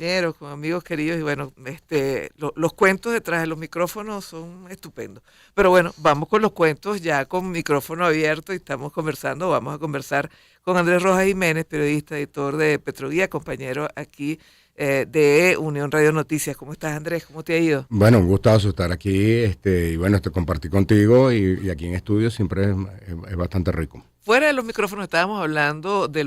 compañeros, con amigos queridos, y bueno, los cuentos detrás de los micrófonos son estupendos. Pero bueno, vamos con los cuentos ya con micrófono abierto y estamos conversando, vamos a conversar con Andrés Rojas Jiménez, periodista, editor de Petroguía, compañero aquí de Unión Radio Noticias. ¿Cómo estás, Andrés? ¿Cómo te ha ido? Bueno, un gustazo estar aquí, y bueno, compartir contigo y aquí en estudio siempre es bastante rico. Fuera de los micrófonos estábamos hablando de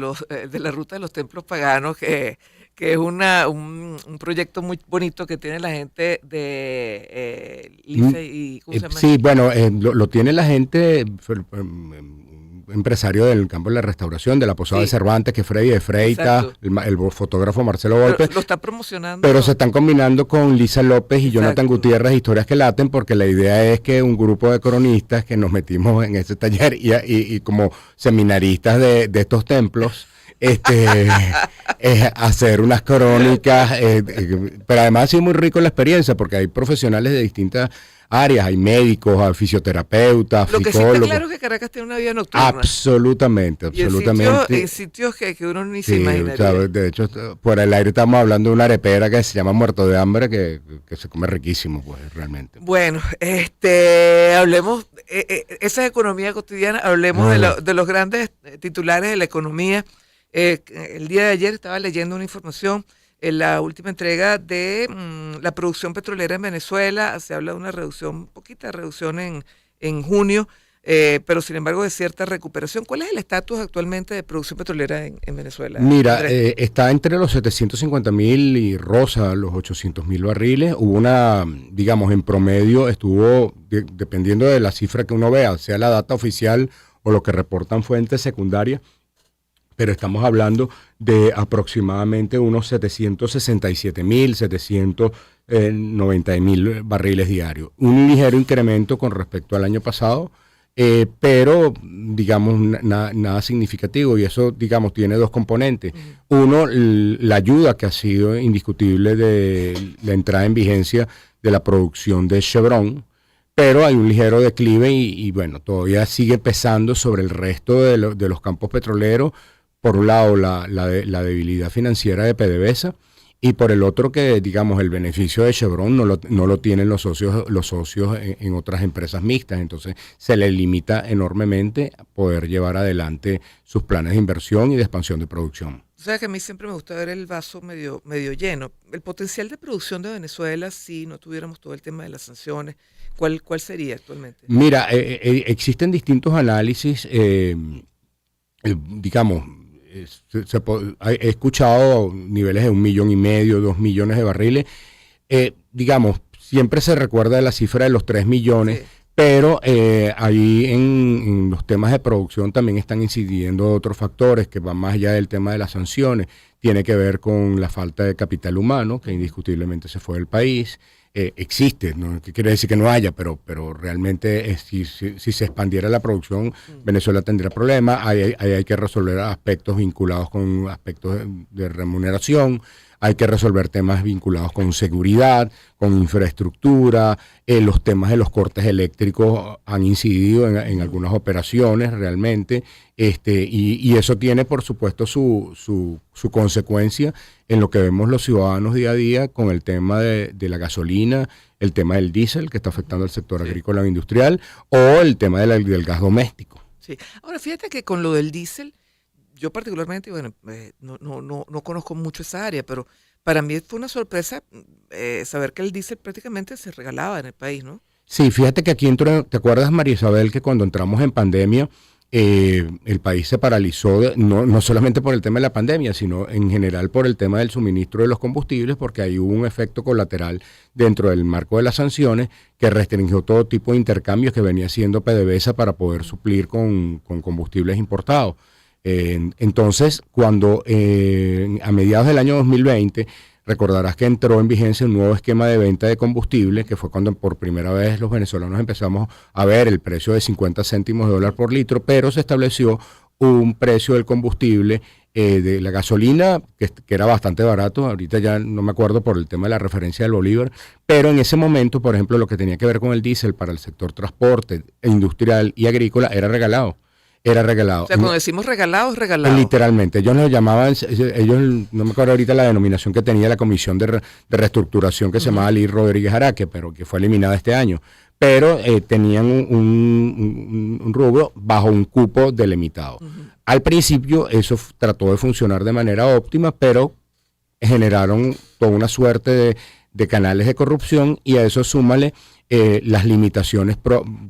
de la ruta de los templos paganos, que es un proyecto muy bonito que tiene la gente de Lisa y ¿cómo se llama? Sí, bueno, lo tiene la gente, empresario del campo de la restauración, de la Posada de Cervantes, que es Freddy de Freita, el fotógrafo Marcelo Volpe. Lo está promocionando. Pero se están combinando con Lisa López y Jonathan Gutiérrez, Historias que Laten, porque la idea es que un grupo de cronistas que nos metimos en ese taller y como seminaristas de estos templos, es hacer unas crónicas, pero además ha sido muy rico la experiencia porque hay profesionales de distintas áreas, hay médicos, hay fisioterapeutas, lo psicólogos. Lo que sí está claro es que Caracas tiene una vida nocturna. Absolutamente. En sitios que uno ni se imaginaría. Claro, de hecho, por el aire estamos hablando de una arepera que se llama Muerto de Hambre, que se come riquísimo, pues, realmente. Bueno, hablemos, esa es economía cotidiana, hablemos de los grandes titulares de la economía. El día de ayer estaba leyendo una información en la última entrega de la producción petrolera en Venezuela. Se habla de una reducción, poquita reducción en junio, pero sin embargo de cierta recuperación. ¿Cuál es el estatus actualmente de producción petrolera en Venezuela? Mira, está entre los 750.000 y rosa los 800.000 barriles. Hubo digamos, en promedio estuvo, dependiendo de la cifra que uno vea, sea la data oficial o lo que reportan fuentes secundarias, pero estamos hablando de aproximadamente unos 767.000, 790.000 barriles diarios. Un ligero incremento con respecto al año pasado, pero digamos nada significativo, y eso digamos tiene dos componentes. Uno, la ayuda que ha sido indiscutible de la entrada en vigencia de la producción de Chevron, pero hay un ligero declive y bueno, todavía sigue pesando sobre el resto de los campos petroleros. Por un lado, la debilidad financiera de PDVSA, y por el otro que, digamos, el beneficio de Chevron no lo tienen los socios en otras empresas mixtas. Entonces, se le limita enormemente a poder llevar adelante sus planes de inversión y de expansión de producción. O sea que a mí siempre me gusta ver el vaso medio lleno. El potencial de producción de Venezuela, si no tuviéramos todo el tema de las sanciones, ¿cuál sería actualmente? Mira, existen distintos análisis, digamos. He escuchado niveles de 1,5 millones, 2 millones de barriles. Digamos, siempre se recuerda de la cifra de los 3 millones, sí. Pero ahí en los temas de producción también están incidiendo otros factores que van más allá del tema de las sanciones. Tiene que ver con la falta de capital humano, que indiscutiblemente se fue del país. Existe, no quiere decir que no haya, pero realmente si se expandiera la producción, Venezuela tendría problemas. Hay que resolver aspectos vinculados con aspectos de remuneración, hay que resolver temas vinculados con seguridad, con infraestructura. Los temas de los cortes eléctricos han incidido en algunas operaciones realmente, y eso tiene por supuesto su consecuencia en lo que vemos los ciudadanos día a día con el tema de la gasolina, el tema del diésel que está afectando al sector agrícola e industrial, o el tema del gas doméstico. Sí. Ahora fíjate que con lo del diésel, yo particularmente, bueno, no conozco mucho esa área, pero para mí fue una sorpresa saber que el diésel prácticamente se regalaba en el país, ¿no? Sí, fíjate que aquí ¿te acuerdas, María Isabel, que cuando entramos en pandemia, el país se paralizó, no solamente por el tema de la pandemia, sino en general por el tema del suministro de los combustibles, porque ahí hubo un efecto colateral dentro del marco de las sanciones que restringió todo tipo de intercambios que venía haciendo PDVSA para poder suplir con combustibles importados. Entonces, cuando a mediados del año 2020, recordarás que entró en vigencia un nuevo esquema de venta de combustible, que fue cuando por primera vez los venezolanos empezamos a ver el precio de 50 céntimos de dólar por litro, pero se estableció un precio del combustible, de la gasolina, que era bastante barato. Ahorita ya no me acuerdo por el tema de la referencia del bolívar, pero en ese momento, por ejemplo, lo que tenía que ver con el diésel para el sector transporte, industrial y agrícola era regalado. Era regalado. O sea, cuando decimos regalado, es regalado. Literalmente. Ellos lo llamaban, no me acuerdo ahorita la denominación que tenía la Comisión de Reestructuración que se llamaba Lee Rodríguez Araque, pero que fue eliminada este año. Pero tenían un rubro bajo un cupo delimitado. Al principio eso trató de funcionar de manera óptima, pero generaron toda una suerte de canales de corrupción y a eso súmale las limitaciones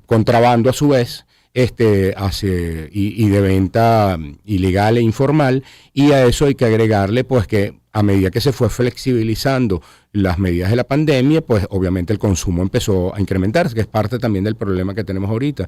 contrabando a su vez, y de venta ilegal e informal, y a eso hay que agregarle pues que a medida que se fue flexibilizando las medidas de la pandemia, pues obviamente el consumo empezó a incrementarse, que es parte también del problema que tenemos ahorita.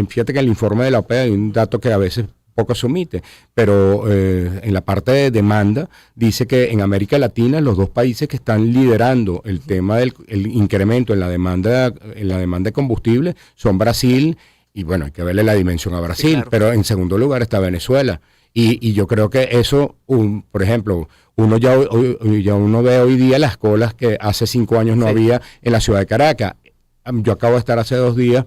Fíjate que en el informe de la OPE hay un dato que a veces poco se omite, pero en la parte de demanda dice que en América Latina los dos países que están liderando el tema del incremento en la demanda de combustible son Brasil. Y bueno, hay que verle la dimensión a Brasil, sí, claro. Pero en segundo lugar está Venezuela. Y yo creo que eso, por ejemplo, uno ve hoy día las colas que hace 5 años no había en la ciudad de Caracas. Yo acabo de estar hace 2 días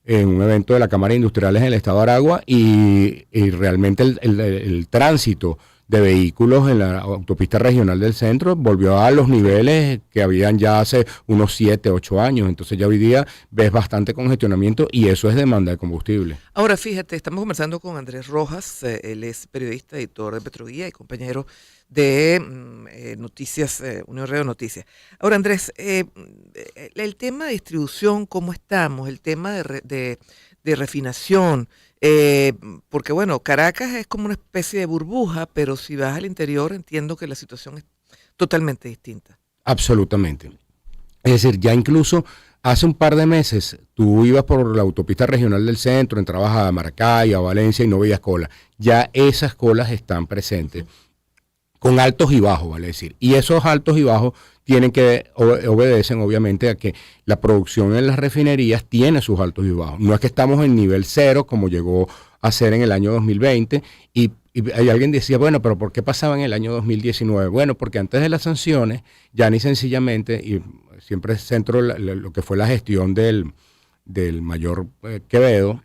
en un evento de la Cámara de Industriales en el estado de Aragua y realmente el tránsito de vehículos en la autopista regional del centro volvió a los niveles que habían ya hace unos 7, 8 años. Entonces ya hoy día ves bastante congestionamiento y eso es demanda de combustible. Ahora fíjate, estamos conversando con Andrés Rojas, él es periodista, editor de Petroguía y compañero de Noticias, Unión Radio Noticias. Ahora Andrés, el tema de distribución, ¿cómo estamos? El tema de refinación, porque bueno, Caracas es como una especie de burbuja, pero si vas al interior entiendo que la situación es totalmente distinta. Absolutamente. Es decir, ya incluso hace un par de meses tú ibas por la autopista regional del centro, entrabas a Maracay, a Valencia y no veías cola. Ya esas colas están presentes, con altos y bajos, vale decir. Y esos altos y bajos tienen que obedecen obviamente a que la producción en las refinerías tiene sus altos y bajos. No es que estamos en nivel cero como llegó a ser en el año 2020 y alguien decía, bueno, pero ¿por qué pasaba en el año 2019? Bueno, porque antes de las sanciones, ya ni sencillamente, y siempre centro lo que fue la gestión del mayor Quevedo,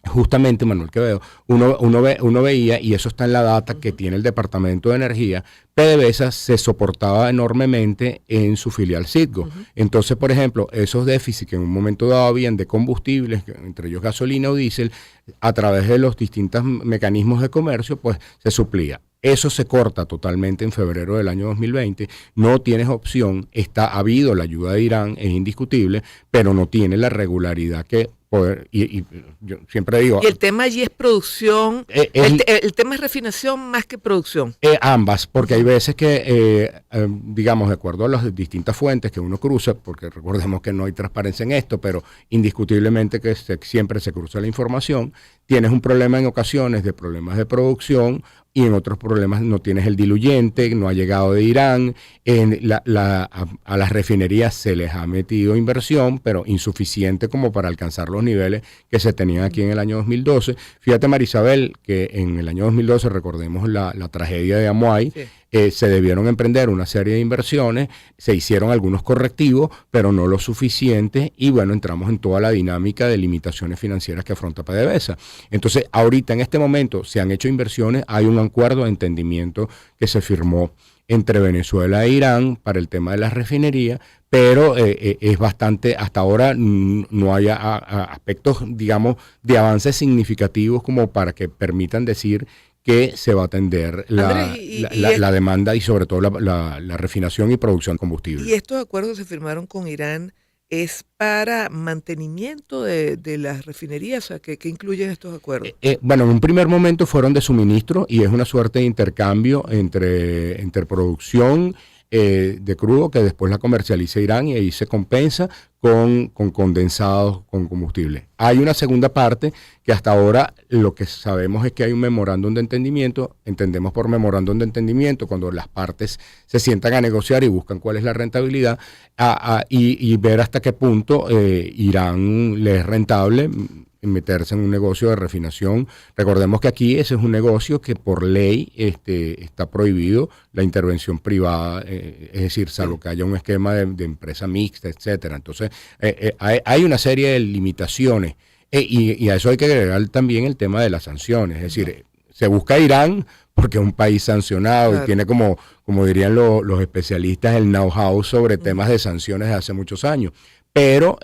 justamente Manuel Quevedo, uno veía, y eso está en la data que tiene el Departamento de Energía, PDVSA se soportaba enormemente en su filial Citgo. Entonces, por ejemplo, esos déficits que en un momento dado habían de combustibles, entre ellos gasolina o diésel, a través de los distintos mecanismos de comercio, pues se suplía. Eso se corta totalmente en febrero del año 2020, no tienes opción, ha habido la ayuda de Irán, es indiscutible, pero no tiene la regularidad que poder, y yo siempre digo... Y el tema allí es producción, el tema es refinación más que producción. Ambas, porque hay veces que, digamos, de acuerdo a las distintas fuentes que uno cruza, porque recordemos que no hay transparencia en esto, pero indiscutiblemente que siempre se cruza la información, tienes un problema en ocasiones de problemas de producción, y en otros problemas no tienes el diluyente, no ha llegado de Irán, a las refinerías se les ha metido inversión, pero insuficiente como para alcanzar los niveles que se tenían aquí en el año 2012. Fíjate, Marisabel, que en el año 2012, recordemos la tragedia de Amuay, sí. Se debieron emprender una serie de inversiones, se hicieron algunos correctivos, pero no lo suficiente, y bueno, entramos en toda la dinámica de limitaciones financieras que afronta PDVSA. Entonces, ahorita en este momento se han hecho inversiones, hay un acuerdo de entendimiento que se firmó entre Venezuela e Irán para el tema de las refinerías, pero es bastante, hasta ahora no hay aspectos, digamos, de avances significativos como para que permitan decir que se va a atender la demanda y sobre todo la refinación y producción de combustible. ¿Y estos acuerdos se firmaron con Irán es para mantenimiento de las refinerías? O sea, ¿qué incluyen estos acuerdos? Bueno, en un primer momento fueron de suministro y es una suerte de intercambio entre producción de crudo que después la comercializa Irán y ahí se compensa con condensados, con combustible. Hay una segunda parte que hasta ahora lo que sabemos es que hay un memorándum de entendimiento. Entendemos por memorándum de entendimiento cuando las partes se sientan a negociar y buscan cuál es la rentabilidad y ver hasta qué punto Irán le es rentable meterse en un negocio de refinación. Recordemos que aquí ese es un negocio que por ley está prohibido la intervención privada, es decir, salvo que haya un esquema de empresa mixta, etcétera. Entonces, hay una serie de limitaciones Y a eso hay que agregar también el tema de las sanciones. Es decir, se busca Irán porque es un país sancionado, claro, y tiene como dirían los especialistas, el know-how sobre temas de sanciones de hace muchos años. Pero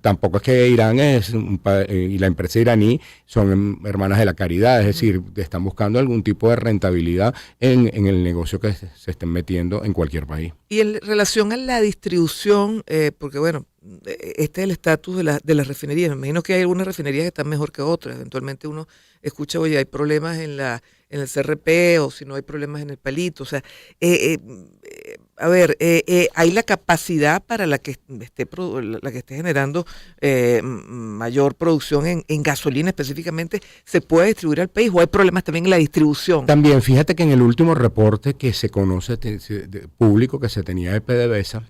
tampoco es que Irán y la empresa iraní son hermanas de la caridad, es decir, están buscando algún tipo de rentabilidad en el negocio que se estén metiendo en cualquier país. Y en relación a la distribución, porque bueno, este es el estatus de las refinerías. Me imagino que hay algunas refinerías que están mejor que otras. Eventualmente uno escucha, oye, hay problemas en el CRP, o si no hay problemas en el palito. O sea, hay la capacidad para la que esté generando mayor producción en gasolina específicamente, ¿se puede distribuir al país o hay problemas también en la distribución? También, fíjate que en el último reporte que se conoce público que se tenía de PDVSA,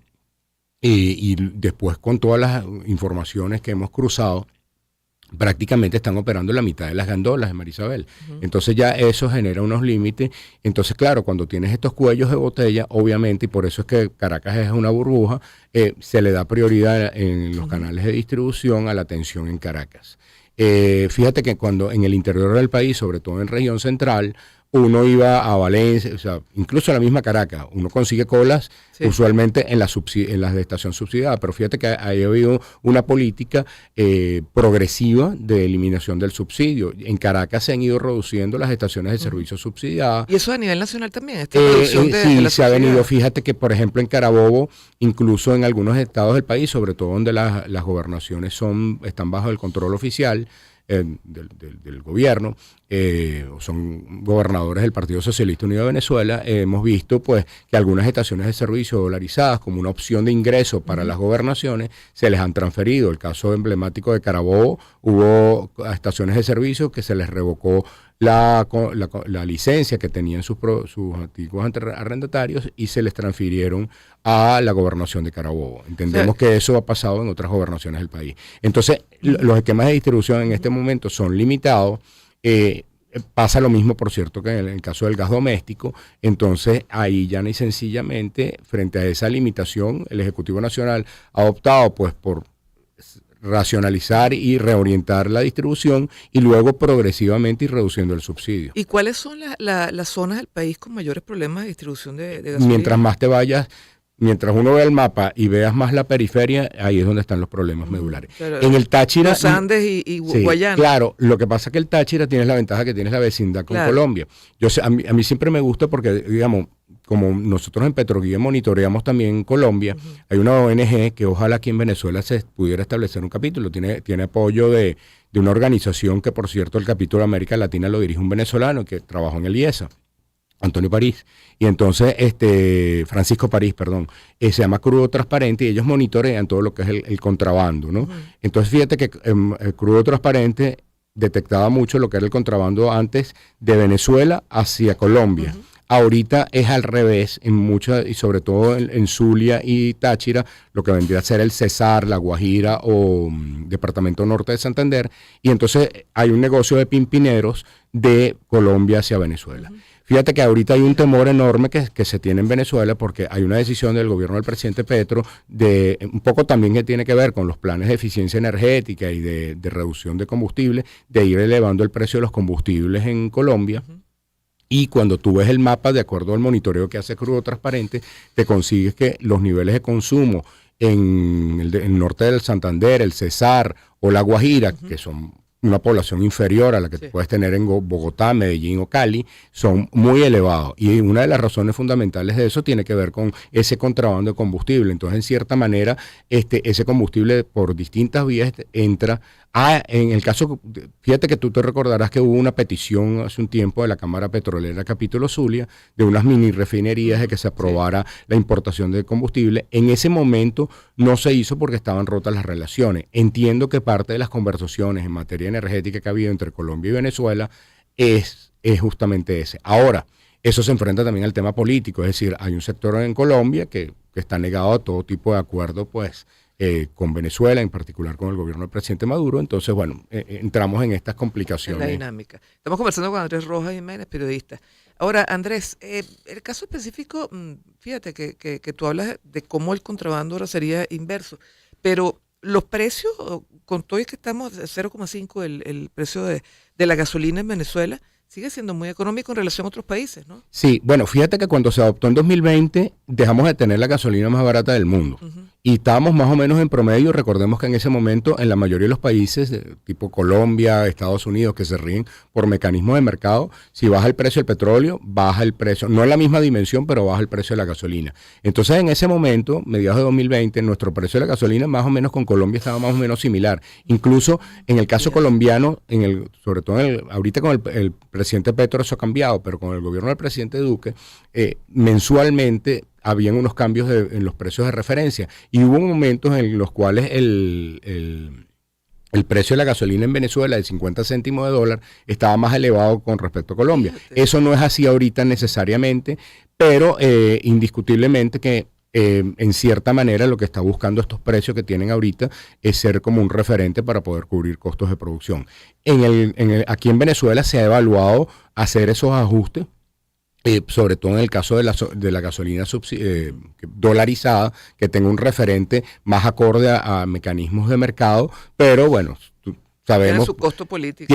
y después con todas las informaciones que hemos cruzado, prácticamente están operando la mitad de las gandolas de Marisabel. Entonces ya eso genera unos límites. Entonces, claro, cuando tienes estos cuellos de botella, obviamente, y por eso es que Caracas es una burbuja, se le da prioridad en los canales de distribución a la atención en Caracas. Fíjate que cuando en el interior del país, sobre todo en región central, uno iba a Valencia, o sea, incluso a la misma Caracas, uno consigue colas, sí, usualmente en las de estación subsidiada, pero fíjate que ahí ha habido una política progresiva de eliminación del subsidio. En Caracas se han ido reduciendo las estaciones de servicio subsidiadas. ¿Y eso a nivel nacional también? Esta reducción sí, se ha venido. Fíjate que, por ejemplo, en Carabobo, incluso en algunos estados del país, sobre todo donde las gobernaciones están bajo el control oficial del gobierno, son gobernadores del Partido Socialista Unido de Venezuela, hemos visto pues que algunas estaciones de servicio dolarizadas como una opción de ingreso para las gobernaciones se les han transferido. El caso emblemático de Carabobo, hubo estaciones de servicio que se les revocó la licencia que tenían sus antiguos arrendatarios y se les transfirieron a la gobernación de Carabobo. Entendemos que eso ha pasado en otras gobernaciones del país. Entonces, los esquemas de distribución en este momento son limitados. Pasa lo mismo, por cierto, que en el caso del gas doméstico. Entonces, ahí ya ni sencillamente, frente a esa limitación, el Ejecutivo Nacional ha optado pues por racionalizar y reorientar la distribución y luego progresivamente ir reduciendo el subsidio. ¿Y cuáles son las zonas del país con mayores problemas de distribución de gasolina? Mientras más te vayas, mientras uno ve el mapa y veas más la periferia, ahí es donde están los problemas medulares. Pero en el Táchira, los Andes y sí, Guayana. Claro, lo que pasa es que el Táchira tienes la ventaja que tienes la vecindad con Colombia. A mí siempre me gusta porque, digamos, como nosotros en Petroguía monitoreamos también Colombia, hay una ONG que ojalá aquí en Venezuela se pudiera establecer un capítulo, tiene apoyo de una organización que, por cierto, el capítulo de América Latina lo dirige un venezolano que trabajó en el IESA, Antonio París, y entonces Francisco París, perdón, se llama Crudo Transparente y ellos monitorean todo lo que es el contrabando, ¿no? Entonces fíjate que Crudo Transparente detectaba mucho lo que era el contrabando antes de Venezuela hacia Colombia. Ahorita es al revés, en muchas, y sobre todo en Zulia y Táchira, lo que vendría a ser el Cesar, La Guajira o Departamento Norte de Santander, y entonces hay un negocio de pimpineros de Colombia hacia Venezuela. Fíjate que ahorita hay un temor enorme que se tiene en Venezuela porque hay una decisión del gobierno del presidente Petro de un poco también que tiene que ver con los planes de eficiencia energética y de reducción de combustible, de ir elevando el precio de los combustibles en Colombia. Y cuando tú ves el mapa, de acuerdo al monitoreo que hace Crudo Transparente, te consigues que los niveles de consumo en el norte del Santander, el Cesar o La Guajira, que son una población inferior a la que puedes tener en Bogotá, Medellín o Cali, son muy elevados. Y una de las razones fundamentales de eso tiene que ver con ese contrabando de combustible. Entonces, en cierta manera, ese combustible por distintas vías entra en el caso, fíjate que tú te recordarás que hubo una petición hace un tiempo de la Cámara Petrolera Capítulo Zulia de unas mini refinerías de que se aprobara la importación de combustible. En ese momento no se hizo porque estaban rotas las relaciones. Entiendo que parte de las conversaciones en materia energética que ha habido entre Colombia y Venezuela es justamente ese. Ahora, eso se enfrenta también al tema político, es decir, hay un sector en Colombia que está negado a todo tipo de acuerdo, pues, con Venezuela, en particular con el gobierno del presidente Maduro. Entonces, bueno, entramos en estas complicaciones. En la dinámica. Estamos conversando con Andrés Rojas Jiménez, periodista. Ahora, Andrés, el caso específico, fíjate que tú hablas de cómo el contrabando ahora sería inverso, pero los precios, con todo y que estamos a 0,5 el precio de la gasolina en Venezuela, sigue siendo muy económico en relación a otros países, ¿no? Sí, bueno, fíjate que cuando se adoptó en 2020 dejamos de tener la gasolina más barata del mundo. Y estábamos más o menos en promedio. Recordemos que en ese momento en la mayoría de los países, tipo Colombia, Estados Unidos, que se ríen por mecanismos de mercado, si baja el precio del petróleo, baja el precio, no en la misma dimensión, pero baja el precio de la gasolina. Entonces en ese momento, mediados de 2020, nuestro precio de la gasolina más o menos con Colombia estaba más o menos similar. Incluso en el caso colombiano, sobre todo ahorita con el presidente Petro eso ha cambiado, pero con el gobierno del presidente Duque, mensualmente habían unos cambios en los precios de referencia y hubo momentos en los cuales el precio de la gasolina en Venezuela de 50 céntimos de dólar estaba más elevado con respecto a Colombia. Fíjate. Eso no es así ahorita necesariamente, pero indiscutiblemente que en cierta manera lo que está buscando estos precios que tienen ahorita es ser como un referente para poder cubrir costos de producción. Aquí en Venezuela se ha evaluado hacer esos ajustes, sobre todo en el caso de la gasolina dolarizada, que tenga un referente más acorde a mecanismos de mercado, pero bueno, sabemos, tiene su costo político.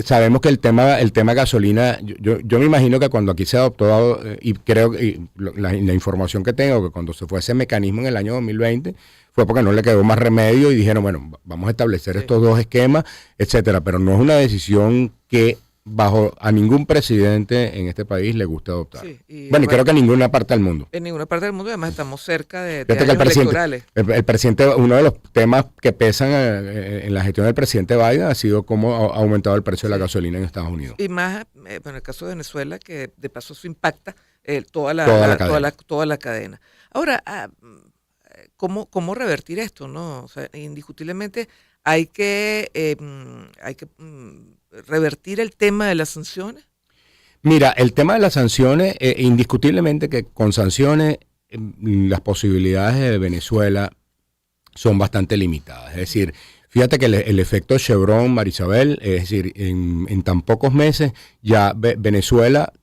Sabemos que el tema gasolina, yo me imagino que cuando aquí se adoptó, y creo que la información que tengo, que cuando se fue ese mecanismo en el año 2020, fue porque no le quedó más remedio y dijeron, bueno, vamos a establecer estos dos esquemas, etcétera, pero no es una decisión que bajo a ningún presidente en este país le gusta adoptar. Sí, y creo que en ninguna parte del mundo. En ninguna parte del mundo, además estamos cerca de años electorales. El presidente, uno de los temas que pesan en la gestión del presidente Biden ha sido cómo ha aumentado el precio de la gasolina en Estados Unidos. Y más, en el caso de Venezuela, que de paso eso impacta toda la cadena. Ahora, ¿cómo revertir esto, no? O sea, indiscutiblemente hay que revertir el tema de las sanciones. Mira, el tema de las sanciones, indiscutiblemente que con sanciones las posibilidades de Venezuela son bastante limitadas. Es decir, fíjate que el efecto Chevron, Marisabel, es decir, en tan pocos meses ya Venezuela,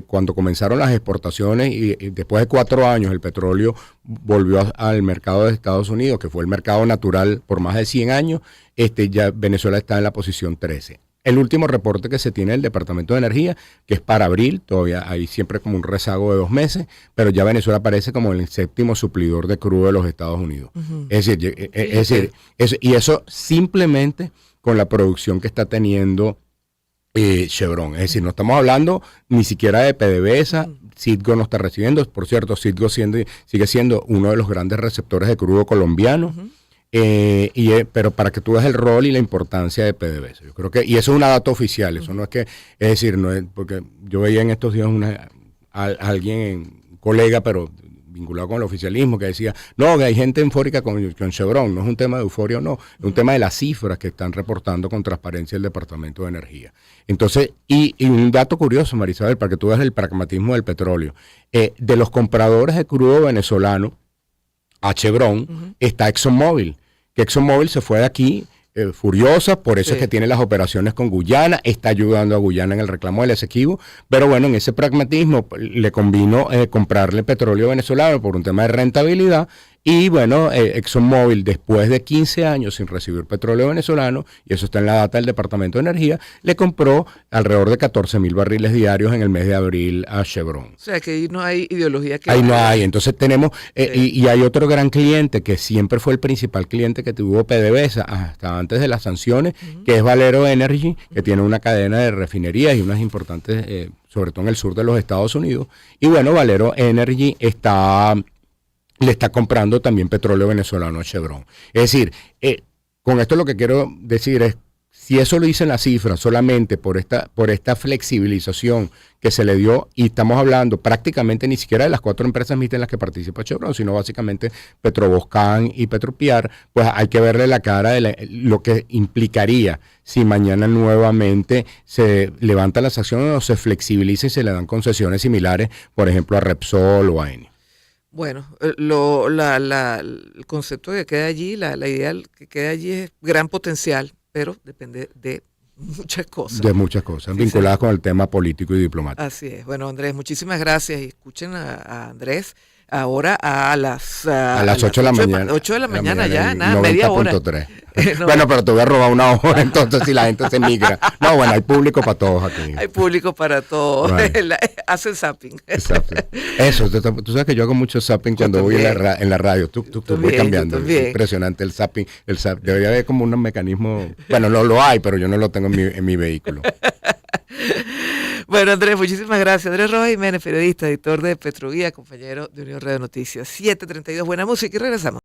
cuando comenzaron las exportaciones y después de 4 años el petróleo volvió al mercado de Estados Unidos, que fue el mercado natural por más de 100 años, ya Venezuela está en la posición 13. El último reporte que se tiene del Departamento de Energía, que es para abril, todavía hay siempre como un rezago de 2 meses, pero ya Venezuela aparece como el 7º suplidor de crudo de los Estados Unidos. Es decir, y eso simplemente con la producción que está teniendo Chevron. Es decir, no estamos hablando ni siquiera de PDVSA. Citgo no está recibiendo. Por cierto, Citgo sigue siendo uno de los grandes receptores de crudo colombiano. Pero para que tú veas el rol y la importancia de PDVSA. Yo creo que, y eso es una data oficial, eso no es que, es decir, no es, porque yo veía en estos días alguien, colega, pero vinculado con el oficialismo, que decía, no, que hay gente eufórica con Chevron, no es un tema de euforia o no, es un tema de las cifras que están reportando con transparencia el Departamento de Energía. Entonces, y un dato curioso, Marisabel, para que tú veas el pragmatismo del petróleo, de los compradores de crudo venezolano a Chevron está ExxonMobil, que ExxonMobil se fue de aquí furiosa, por eso es que tiene las operaciones con Guyana, está ayudando a Guyana en el reclamo del Esequibo, pero bueno, en ese pragmatismo le convino comprarle petróleo venezolano por un tema de rentabilidad. Y bueno, ExxonMobil, después de 15 años sin recibir petróleo venezolano, y eso está en la data del Departamento de Energía, le compró alrededor de 14,000 barriles diarios en el mes de abril a Chevron. O sea, que ahí no hay ideología que... Ahí no hay. Entonces tenemos, y hay otro gran cliente que siempre fue el principal cliente que tuvo PDVSA hasta antes de las sanciones, que es Valero Energy, que tiene una cadena de refinerías y unas importantes, sobre todo en el sur de los Estados Unidos. Y bueno, Valero Energy le está comprando también petróleo venezolano a Chevron. Es decir, con esto lo que quiero decir es, si eso lo dicen las cifras solamente por esta flexibilización que se le dio, y estamos hablando prácticamente ni siquiera de las 4 empresas mixtas en las que participa Chevron, sino básicamente Petroboscan y Petropiar, pues hay que verle la cara de lo que implicaría si mañana nuevamente se levantan las acciones o se flexibiliza y se le dan concesiones similares, por ejemplo, a Repsol o a Eni. Bueno, el concepto que queda allí, la idea que queda allí es gran potencial, pero depende de muchas cosas. De muchas cosas, vinculadas con el tema político y diplomático. Así es. Bueno, Andrés, muchísimas gracias. Y escuchen a Andrés ahora a las 8 de la mañana. 8 de la mañana ya, nada, media hora. 90.3. No. Bueno, pero te voy a robar una hora entonces si la gente se migra. No, bueno, hay público para todos aquí. Hay público para todos. Right. Hacen zapping. Exacto. Eso, tú sabes que yo hago mucho zapping cuando voy en la radio. Tú voy cambiando. Es impresionante el zapping. Debería haber como un mecanismo. Bueno, no lo hay, pero yo no lo tengo en mi vehículo. Bueno, Andrés, muchísimas gracias. Andrés Rojas Jiménez, periodista, editor de Petroguía, compañero de Unión Radio Noticias. 7:32, buena música y regresamos.